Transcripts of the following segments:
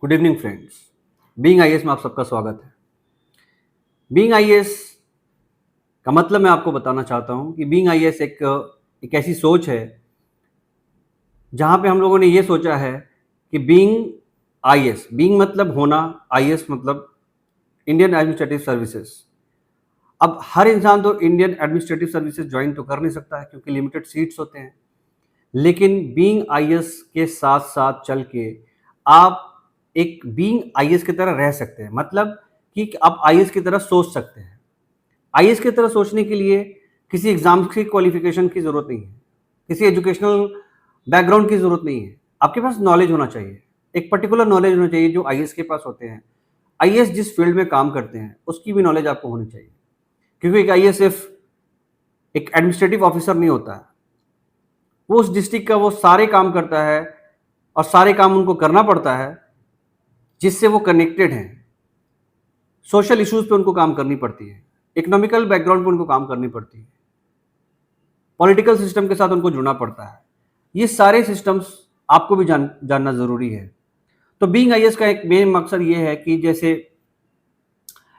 Good evening friends. Being IAS में आप सबका स्वागत है। बीइंग आईएएस का मतलब मैं आपको बताना चाहता हूं कि बीइंग आईएएस एक ऐसी सोच है जहां पे हम लोगों ने ये सोचा है कि बीइंग आईएएस, बीइंग मतलब होना, आईएएस मतलब इंडियन एडमिनिस्ट्रेटिव सर्विसेज। अब हर इंसान तो इंडियन एडमिनिस्ट्रेटिव सर्विसेज ज्वाइन तो कर नहीं सकता है क्योंकि लिमिटेड सीट्स होते हैं, लेकिन बीइंग आईएएस के साथ साथ चल के आप एक बीइंग आईएएस की तरह रह सकते हैं। मतलब कि आप आईएएस की तरह सोच सकते हैं। आईएएस की तरह सोचने के लिए किसी एग्जाम की क्वालिफिकेशन की जरूरत नहीं है, किसी एजुकेशनल बैकग्राउंड की जरूरत नहीं है। आपके पास नॉलेज होना चाहिए, एक पर्टिकुलर नॉलेज होना चाहिए जो आईएएस के पास होते हैं। आईएएस जिस फील्ड में काम करते हैं उसकी भी नॉलेज आपको होनी चाहिए, क्योंकि एक आईएएस सिर्फ एक एडमिनिस्ट्रेटिव ऑफिसर नहीं होता है। वो उस डिस्ट्रिक्ट का वो सारे काम करता है और सारे काम उनको करना पड़ता है जिससे वो कनेक्टेड हैं। सोशल इश्यूज पे उनको काम करनी पड़ती है, इकोनॉमिकल बैकग्राउंड पे उनको काम करनी पड़ती है, पॉलिटिकल सिस्टम के साथ उनको जुड़ना पड़ता है। ये सारे सिस्टम्स आपको भी जानना जरूरी है। तो बीइंग आईएएस का एक मेन मकसद ये है कि जैसे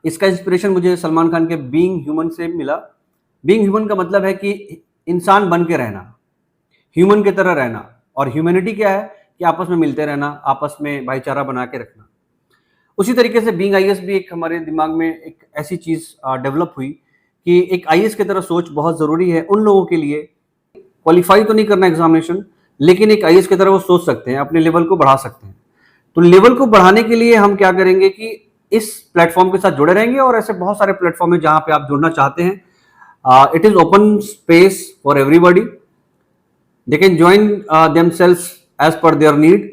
इसका इंस्पिरेशन मुझे सलमान खान के बीइंग ह्यूमन से मिला। बीइंग ह्यूमन का मतलब है कि इंसान बन के रहना, ह्यूमन की तरह रहना। और ह्यूमैनिटी क्या है कि आपस में मिलते रहना, आपस में भाईचारा बना के रखना। उसी तरीके से बीइंग आईएएस भी एक हमारे दिमाग में एक ऐसी चीज डेवलप हुई कि एक आईएएस की तरह सोच बहुत जरूरी है उन लोगों के लिए। क्वालिफाई तो नहीं करना एग्जामिनेशन, लेकिन एक आईएएस की तरह वो सोच सकते हैं, अपने लेवल को बढ़ा सकते हैं। तो लेवल को बढ़ाने के लिए हम क्या करेंगे कि इस प्लेटफॉर्म के साथ जुड़े रहेंगे, और ऐसे बहुत सारे प्लेटफॉर्म है जहां पे आप जुड़ना चाहते हैं। It is open space for everybody. They can join themselves as per their need.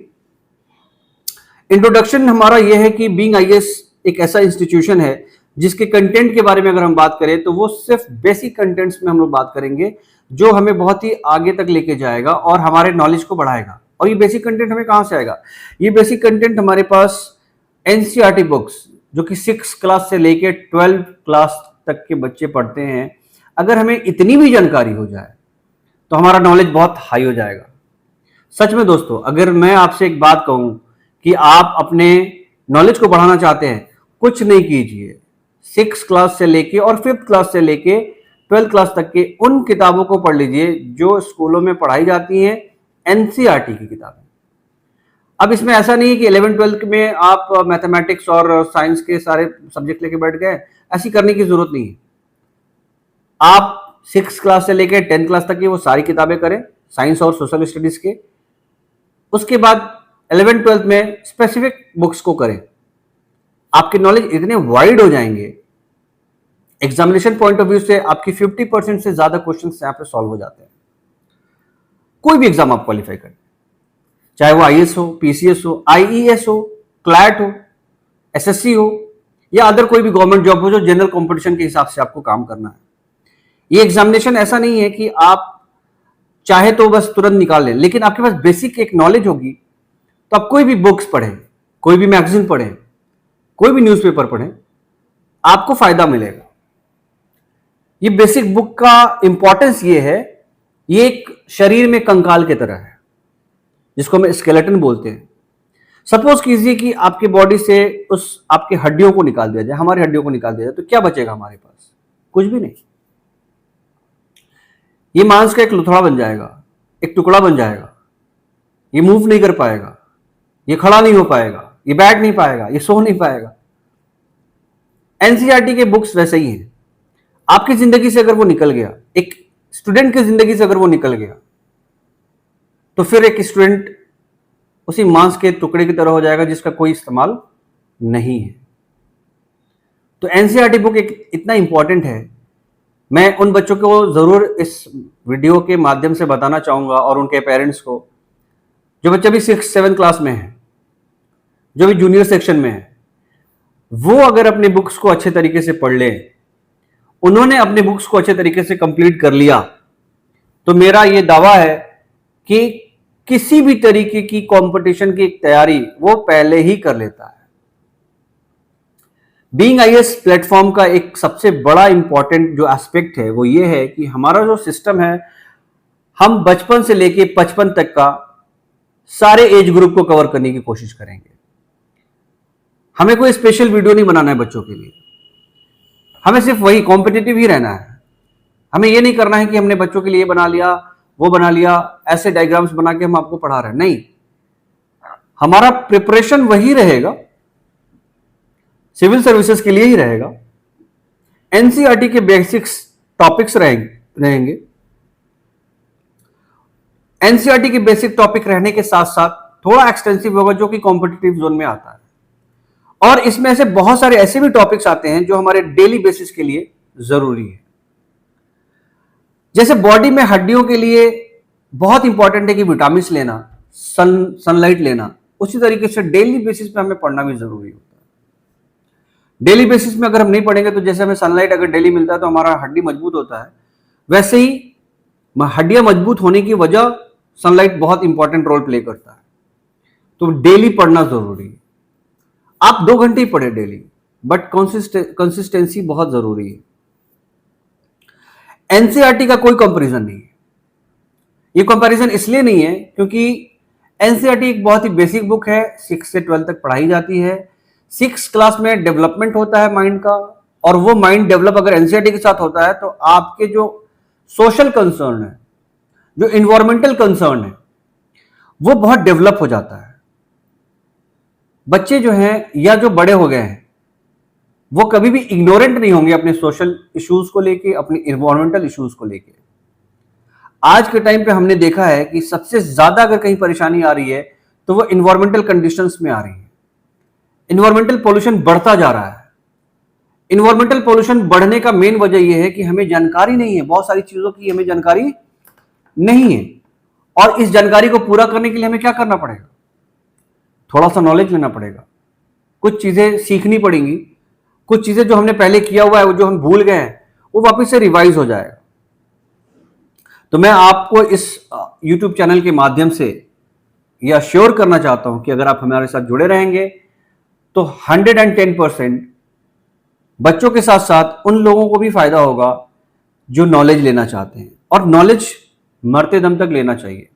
Introduction हमारा यह है कि बीइंग आईएएस एक ऐसा इंस्टीट्यूशन है जिसके कंटेंट के बारे में अगर हम बात करें तो वो सिर्फ बेसिक कंटेंट्स में हम लोग बात करेंगे, जो हमें बहुत ही आगे तक लेके जाएगा और हमारे नॉलेज को बढ़ाएगा। और ये बेसिक कंटेंट हमें कहां से आएगा? ये बेसिक कंटेंट हमारे पास एनसीईआरटी बुक्स, जो कि 6 क्लास से लेके 12 क्लास तक के बच्चे पढ़ते हैं, अगर हमें इतनी भी जानकारी हो जाए तो हमारा नॉलेज बहुत हाई हो जाएगा। सच में दोस्तों, अगर मैं आपसे एक बात कहूं कि आप अपने नॉलेज को बढ़ाना चाहते हैं, कुछ नहीं कीजिए, 6 क्लास से लेके और 5th क्लास से लेके 12th क्लास तक के उन किताबों को पढ़ लीजिए जो स्कूलों में पढ़ाई जाती हैं, एनसीईआरटी की किताबें। अब इसमें ऐसा नहीं है कि 11th 12th में आप मैथमेटिक्स और साइंस के सारे सब्जेक्ट लेके बैठ गए, ऐसी करने की जरूरत नहीं है। आप 6 क्लास से लेके 10th क्लास तक की वो सारी किताबें करें, साइंस और सोशल स्टडीज के। उसके बाद 11th 12th में स्पेसिफिक बुक्स को करें। आपके नॉलेज इतने वाइड हो जाएंगे, एग्जामिनेशन पॉइंट ऑफ व्यू से आपकी 50% से ज्यादा क्वेश्चंस यहां पे सॉल्व हो जाते हैं। कोई भी एग्जाम आप क्वालिफाई करें, चाहे वो आईएएस हो, पीसीएस हो, आईईएस हो, क्लैट हो, एसएससी हो, या अदर कोई भी गवर्नमेंट जॉब हो जो जनरल कंपटीशन के हिसाब से आपको काम करना है। ये एग्जामिनेशन ऐसा नहीं है कि आप चाहे तो बस तुरंत निकाल लें, लेकिन आपके पास बेसिक एक नॉलेज होगी तो आप कोई भी बुक्स पढ़ें, कोई भी मैगजीन पढ़ें, कोई भी न्यूज़पेपर पढ़ें, आपको फायदा मिलेगा। ये बेसिक बुक का इंपॉर्टेंस ये है, ये एक शरीर में कंकाल की तरह है जिसको हम स्केलेटन बोलते हैं। सपोज कीजिए कि आपके बॉडी से उस आपके हड्डियों को निकाल दिया जाए, हमारी हड्डियों को निकाल दिया जाए, तो क्या बचेगा हमारे पास? कुछ भी नहीं। ये मांस का एक लुथड़ा बन जाएगा, एक टुकड़ा बन जाएगा। ये मूव नहीं कर पाएगा, ये खड़ा नहीं हो पाएगा, ये बैठ नहीं पाएगा, ये सो नहीं पाएगा। एनसीईआरटी के बुक्स वैसे ही हैं। आपकी जिंदगी से अगर वो निकल गया, एक स्टूडेंट की जिंदगी से अगर वो निकल गया, तो फिर एक स्टूडेंट उसी मांस के टुकड़े की तरह हो जाएगा जिसका कोई इस्तेमाल नहीं है। तो एनसीईआरटी बुक एक इतना इंपॉर्टेंट है। मैं उन बच्चों को जरूर इस वीडियो के माध्यम से बताना चाहूंगा, और उनके पेरेंट्स को, जो बच्चा भी 6th 7th क्लास में है, जो भी जूनियर सेक्शन में है, वो अगर अपने बुक्स को अच्छे तरीके से पढ़ ले, उन्होंने अपने बुक्स को अच्छे तरीके से कंप्लीट कर लिया, तो मेरा ये दावा है कि किसी भी तरीके की कंपटीशन की तैयारी वो पहले ही कर लेता है। बीइंग आईएएस प्लेटफॉर्म का एक सबसे बड़ा इंपॉर्टेंट जो एस्पेक्ट है वो ये है कि हमारा जो सिस्टम है, हम बचपन से लेके 55 तक का सारे एज ग्रुप को कवर करने की कोशिश करेंगे। हमें कोई स्पेशल वीडियो नहीं बनाना है बच्चों के लिए, हमें सिर्फ वही कॉम्पिटिटिव ही रहना है। हमें ये नहीं करना है कि हमने बच्चों के लिए बना लिया, वो बना लिया, ऐसे डायग्राम्स बना के हम आपको पढ़ा रहे हैं, नहीं। हमारा प्रिपरेशन वही रहेगा, सिविल सर्विसेज के लिए ही रहेगा। एनसीईआरटी के बेसिक्स टॉपिक्स रहेंगे। एनसीईआरटी के बेसिक टॉपिक रहने के साथ साथ थोड़ा एक्सटेंसिव होगा जो कि कॉम्पिटिटिव जोन में आता है। और इसमें से बहुत सारे ऐसे भी टॉपिक्स आते हैं जो हमारे डेली बेसिस के लिए जरूरी है। जैसे बॉडी में हड्डियों के लिए बहुत इंपॉर्टेंट है कि विटामिन लेना, सनलाइट लेना, उसी तरीके से डेली बेसिस पे हमें पढ़ना भी जरूरी होता है। डेली बेसिस में अगर हम नहीं पढ़ेंगे तो जैसे हमें सनलाइट अगर डेली मिलता है तो हमारा हड्डी मजबूत होता है, वैसे ही हड्डियां मजबूत होने की वजह सनलाइट बहुत इंपॉर्टेंट रोल प्ले करता है। तो डेली पढ़ना जरूरी है। आप 2 घंटे ही पढ़े डेली, बट कंसिस्टेंसी बहुत जरूरी है। एनसीईआरटी का कोई कंपैरिजन नहीं है। ये कंपैरिजन इसलिए नहीं है क्योंकि एनसीईआरटी एक बहुत ही बेसिक बुक है, 6 से 12 तक पढ़ाई जाती है। 6 क्लास में डेवलपमेंट होता है माइंड का, और वो माइंड डेवलप अगर एनसीईआरटी के साथ होता है तो आपके जो सोशल कंसर्न है, जो इन्वायरमेंटल कंसर्न है, वो बहुत डेवलप हो जाता है। बच्चे जो हैं या जो बड़े हो गए हैं वो कभी भी इग्नोरेंट नहीं होंगे अपने सोशल इश्यूज को लेके, अपने इन्वायरमेंटल इश्यूज को लेके। आज के टाइम पे हमने देखा है कि सबसे ज्यादा अगर कहीं परेशानी आ रही है तो वो इन्वायरमेंटल कंडीशंस में आ रही है। इन्वायरमेंटल पोल्यूशन बढ़ता जा रहा है। इन्वायरमेंटल पोल्यूशन बढ़ने का मेन वजह यह है कि हमें जानकारी नहीं है, बहुत सारी चीजों की हमें जानकारी नहीं है। और इस जानकारी को पूरा करने के लिए हमें क्या करना पड़ेगा? थोड़ा सा नॉलेज लेना पड़ेगा, कुछ चीजें सीखनी पड़ेंगी, कुछ चीजें जो हमने पहले किया हुआ है, जो हम भूल गए हैं, वो वापस से रिवाइज हो जाएगा। तो मैं आपको इस YouTube चैनल के माध्यम से यह अश्योर करना चाहता हूं कि अगर आप हमारे साथ जुड़े रहेंगे तो 110% बच्चों के साथ साथ उन लोगों को भी फायदा होगा जो नॉलेज लेना चाहते हैं। और नॉलेज मरते दम तक लेना चाहिए।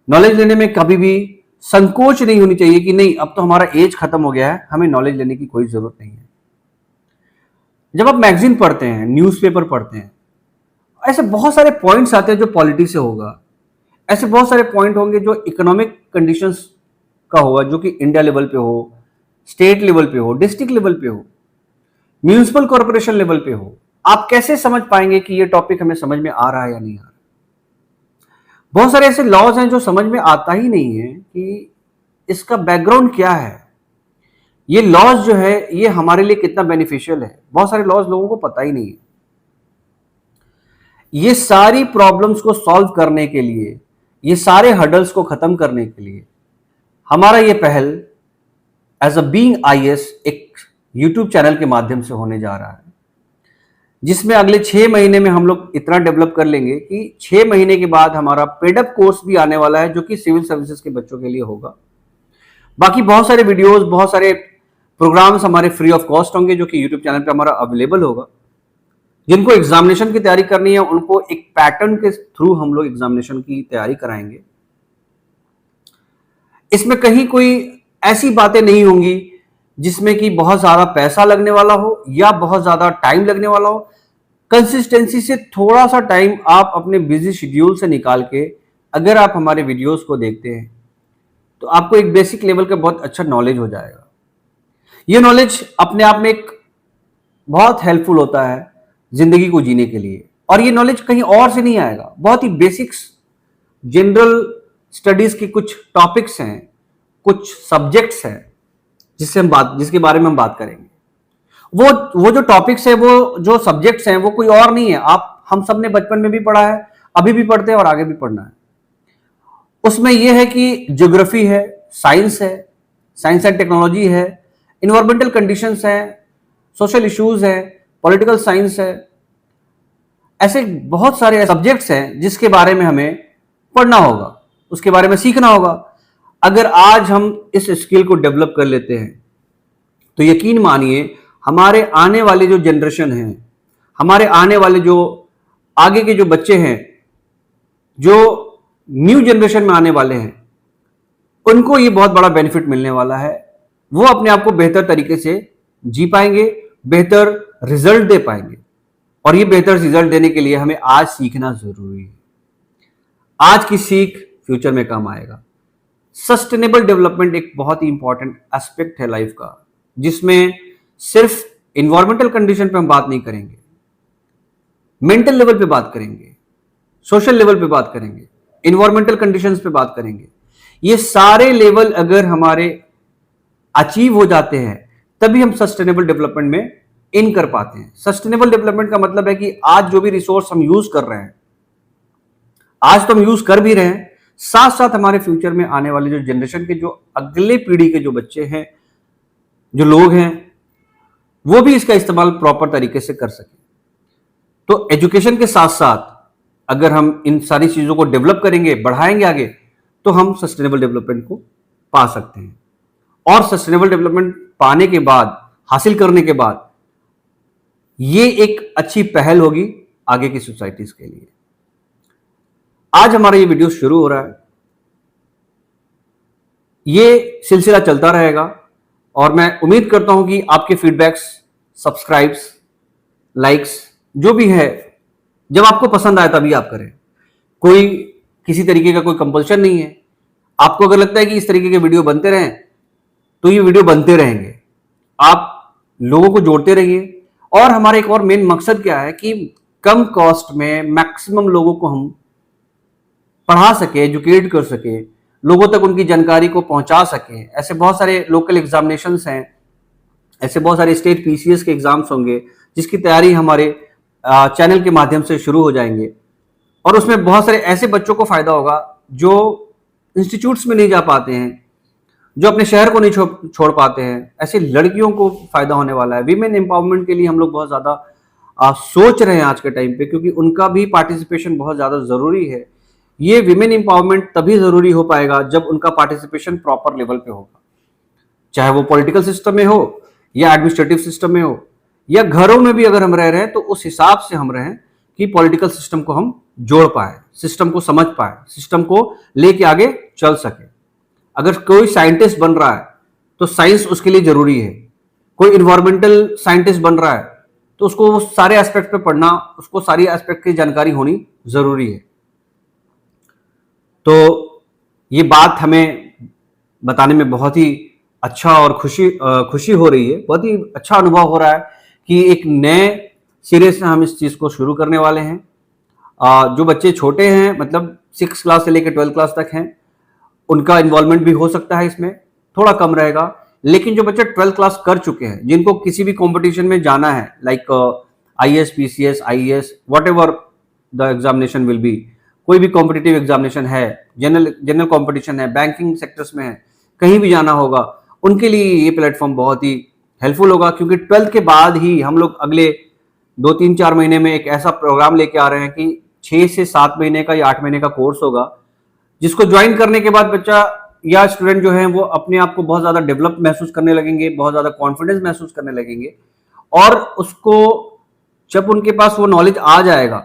नॉलेज लेने में कभी भी संकोच नहीं होनी चाहिए कि नहीं, अब तो हमारा एज खत्म हो गया है, हमें नॉलेज लेने की कोई जरूरत नहीं है। जब आप मैगजीन पढ़ते हैं, न्यूज़पेपर पढ़ते हैं, ऐसे बहुत सारे पॉइंट्स आते हैं जो पॉलिटी से होगा, ऐसे बहुत सारे पॉइंट होंगे जो इकोनॉमिक कंडीशंस का होगा, जो कि इंडिया लेवल पे हो, स्टेट लेवल पे हो, डिस्ट्रिक्ट लेवल पे हो, म्यूनिसिपल कॉर्पोरेशन लेवल पे हो। आप कैसे समझ पाएंगे कि ये टॉपिक हमें समझ में आ रहा है या नहीं आ रहा? बहुत सारे ऐसे लॉज हैं जो समझ में आता ही नहीं है कि इसका बैकग्राउंड क्या है, ये लॉज जो है ये हमारे लिए कितना बेनिफिशियल है। बहुत सारे लॉज लोगों को पता ही नहीं है। ये सारी प्रॉब्लम्स को सॉल्व करने के लिए, ये सारे हर्डल्स को खत्म करने के लिए हमारा ये पहल एज अ बीइंग आईएएस एक YouTube चैनल के माध्यम से होने जा रहा है, जिसमें अगले 6 महीने में हम लोग इतना डेवलप कर लेंगे कि 6 महीने के बाद हमारा पेडअप कोर्स भी आने वाला है, जो कि सिविल सर्विसेज के बच्चों के लिए होगा। बाकी बहुत सारे वीडियोस, बहुत सारे प्रोग्राम्स हमारे फ्री ऑफ कॉस्ट होंगे, जो कि यूट्यूब चैनल पे हमारा अवेलेबल होगा। जिनको एग्जामिनेशन की तैयारी करनी है उनको एक पैटर्न के थ्रू हम लोग एग्जामिनेशन की तैयारी कराएंगे। इसमें कहीं कोई ऐसी बातें नहीं होंगी जिसमें कि बहुत ज्यादा पैसा लगने वाला हो या बहुत ज्यादा टाइम लगने वाला हो। कंसिस्टेंसी से थोड़ा सा टाइम आप अपने बिजी शेड्यूल से निकाल के अगर आप हमारे वीडियोस को देखते हैं तो आपको एक बेसिक लेवल का बहुत अच्छा नॉलेज हो जाएगा। ये नॉलेज अपने आप में एक बहुत हेल्पफुल होता है जिंदगी को जीने के लिए, और ये नॉलेज कहीं और से नहीं आएगा। बहुत ही बेसिक्स जनरल स्टडीज के कुछ टॉपिक्स हैं, कुछ सब्जेक्ट्स हैं जिसके बारे में हम बात करेंगे। वो जो टॉपिक्स है, वो जो सब्जेक्ट्स हैं, वो कोई और नहीं है। हम सब ने बचपन में भी पढ़ा है, अभी भी पढ़ते हैं और आगे भी पढ़ना है। उसमें यह है कि ज्योग्राफी है, साइंस है, साइंस एंड टेक्नोलॉजी है, इन्वायरमेंटल कंडीशंस है, सोशल इश्यूज है, पॉलिटिकल साइंस है। ऐसे बहुत सारे सब्जेक्ट्स हैं जिसके बारे में हमें पढ़ना होगा, उसके बारे में सीखना होगा। अगर आज हम इस स्किल को डेवलप कर लेते हैं तो यकीन मानिए हमारे आने वाले जो जनरेशन है, हमारे आने वाले जो आगे के जो बच्चे हैं, जो न्यू जनरेशन में आने वाले हैं, उनको ये बहुत बड़ा बेनिफिट मिलने वाला है वो अपने आप को बेहतर तरीके से जी पाएंगे, बेहतर रिजल्ट दे पाएंगे। और ये बेहतर रिजल्ट देने के लिए हमें आज सीखना जरूरी है। आज की सीख फ्यूचर में काम आएगा। सस्टेनेबल डेवलपमेंट एक बहुत ही इंपॉर्टेंट एस्पेक्ट है लाइफ का, जिसमें सिर्फ इन्वायरमेंटल कंडीशन पे हम बात नहीं करेंगे, मेंटल लेवल पे बात करेंगे, सोशल लेवल पे बात करेंगे, इन्वायरमेंटल कंडीशंस पे बात करेंगे। ये सारे लेवल अगर हमारे अचीव हो जाते हैं तभी हम सस्टेनेबल डेवलपमेंट में इन कर पाते हैं। सस्टेनेबल डेवलपमेंट का मतलब है कि आज जो भी रिसोर्स हम यूज कर रहे हैं, आज तो हम यूज कर भी रहे हैं, साथ साथ हमारे फ्यूचर में आने वाले जो जनरेशन के, जो अगले पीढ़ी के जो बच्चे हैं, जो लोग हैं, वो भी इसका इस्तेमाल प्रॉपर तरीके से कर सकें। तो एजुकेशन के साथ साथ अगर हम इन सारी चीजों को डेवलप करेंगे, बढ़ाएंगे आगे, तो हम सस्टेनेबल डेवलपमेंट को पा सकते हैं। और सस्टेनेबल डेवलपमेंट पाने के बाद, हासिल करने के बाद, ये एक अच्छी पहल होगी आगे की सोसाइटीज के लिए। आज हमारा ये वीडियो शुरू हो रहा है, ये सिलसिला चलता रहेगा और मैं उम्मीद करता हूं कि आपके फीडबैक्स, सब्सक्राइब्स, लाइक्स जो भी है, जब आपको पसंद आए तभी आप करें। कोई किसी तरीके का कोई कंपल्शन नहीं है। आपको अगर लगता है कि इस तरीके के वीडियो बनते रहें तो ये वीडियो बनते रहेंगे। आप लोगों को जोड़ते रहिए। और हमारा एक और मेन मकसद क्या है कि कम कॉस्ट में मैक्सिमम लोगों को हम पढ़ा सके, एजुकेट कर सके, लोगों तक उनकी जानकारी को पहुंचा सके। ऐसे बहुत सारे लोकल एग्जामिनेशंस हैं, ऐसे बहुत सारे स्टेट पीसीएस के एग्जाम्स होंगे जिसकी तैयारी हमारे चैनल के माध्यम से शुरू हो जाएंगे। और उसमें बहुत सारे ऐसे बच्चों को फायदा होगा जो इंस्टीट्यूट्स में नहीं जा पाते हैं, जो अपने शहर को नहीं छोड़ पाते हैं। ऐसे लड़कियों को फायदा होने वाला है। वीमेन एम्पावरमेंट के लिए हम लोग बहुत ज्यादा सोच रहे हैं आज के टाइम पे, क्योंकि उनका भी पार्टिसिपेशन बहुत ज्यादा जरूरी है। ये विमेन एम्पावरमेंट तभी जरूरी हो पाएगा जब उनका पार्टिसिपेशन प्रॉपर लेवल पे होगा, चाहे वो पॉलिटिकल सिस्टम में हो या एडमिनिस्ट्रेटिव सिस्टम में हो, या घरों में भी अगर हम रह रहे हैं तो उस हिसाब से हम रहें कि पॉलिटिकल सिस्टम को हम जोड़ पाए, सिस्टम को समझ पाए, सिस्टम को लेके आगे चल सके। अगर कोई साइंटिस्ट बन रहा है तो साइंस उसके लिए जरूरी है। कोई इन्वायरमेंटल साइंटिस्ट बन रहा है तो उसको वो सारे एस्पेक्ट पे पढ़ना, उसको सारी एस्पेक्ट की जानकारी होनी जरूरी है। तो ये बात हमें बताने में बहुत ही अच्छा और खुशी हो रही है। बहुत ही अच्छा अनुभव हो रहा है कि एक नए सिरे से हम इस चीज को शुरू करने वाले हैं। जो बच्चे छोटे हैं, मतलब 6 क्लास से लेकर 12 क्लास तक हैं, उनका इन्वॉल्वमेंट भी हो सकता है, इसमें थोड़ा कम रहेगा। लेकिन जो बच्चे 12 क्लास कर चुके हैं, जिनको किसी भी कंपटीशन में जाना है, like IAS, PCS, IAS, whatever the examination will be, कोई भी कॉम्पिटिटिव एग्जामिनेशन है, जनरल कॉम्पिटिशन है, बैंकिंग सेक्टर्स में है, कहीं भी जाना होगा, उनके लिए ये प्लेटफॉर्म बहुत ही हेल्पफुल होगा। क्योंकि 12th के बाद ही हम लोग अगले 2-3-4 महीने में एक ऐसा प्रोग्राम लेके आ रहे हैं कि 6 से 7 महीने का या 8 महीने का कोर्स होगा, जिसको ज्वाइन करने के बाद बच्चा या स्टूडेंट जो है वो अपने आप को बहुत ज्यादा डेवलप महसूस करने लगेंगे, बहुत ज्यादा कॉन्फिडेंस महसूस करने लगेंगे। और उसको जब उनके पास वो नॉलेज आ जाएगा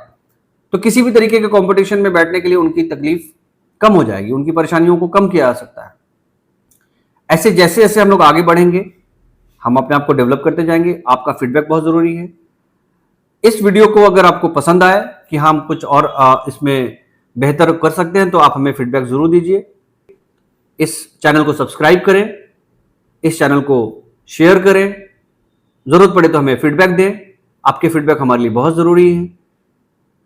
तो किसी भी तरीके के कंपटीशन में बैठने के लिए उनकी तकलीफ कम हो जाएगी, उनकी परेशानियों को कम किया जा सकता है। ऐसे जैसे जैसे हम लोग आगे बढ़ेंगे, हम अपने आप को डेवलप करते जाएंगे। आपका फीडबैक बहुत जरूरी है। इस वीडियो को अगर आपको पसंद आए कि हम कुछ और इसमें बेहतर कर सकते हैं तो आप हमें फीडबैक जरूर दीजिए। इस चैनल को सब्सक्राइब करें, इस चैनल को शेयर करें, जरूरत पड़े तो हमें फीडबैक दें। आपके फीडबैक हमारे लिए बहुत जरूरी है।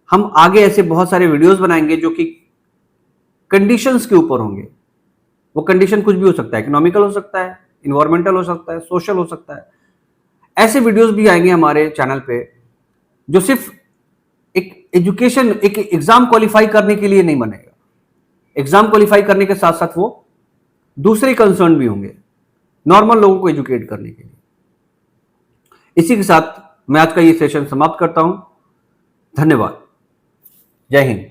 हम आगे ऐसे बहुत सारे वीडियोस बनाएंगे जो कि कंडीशंस के ऊपर होंगे। वो कंडीशन कुछ भी हो सकता है, इकोनॉमिकल हो सकता है, इन्वायरमेंटल हो सकता है, सोशल हो सकता है। ऐसे वीडियोस भी आएंगे हमारे चैनल पे जो सिर्फ एक एजुकेशन, एक एग्जाम क्वालिफाई करने के लिए नहीं बनेगा। एग्जाम क्वालिफाई करने के साथ साथ वो दूसरे कंसर्न भी होंगे, नॉर्मल लोगों को एजुकेट करने के लिए। इसी के साथ मैं आज का ये सेशन समाप्त करता हूं। धन्यवाद। जय हिंद।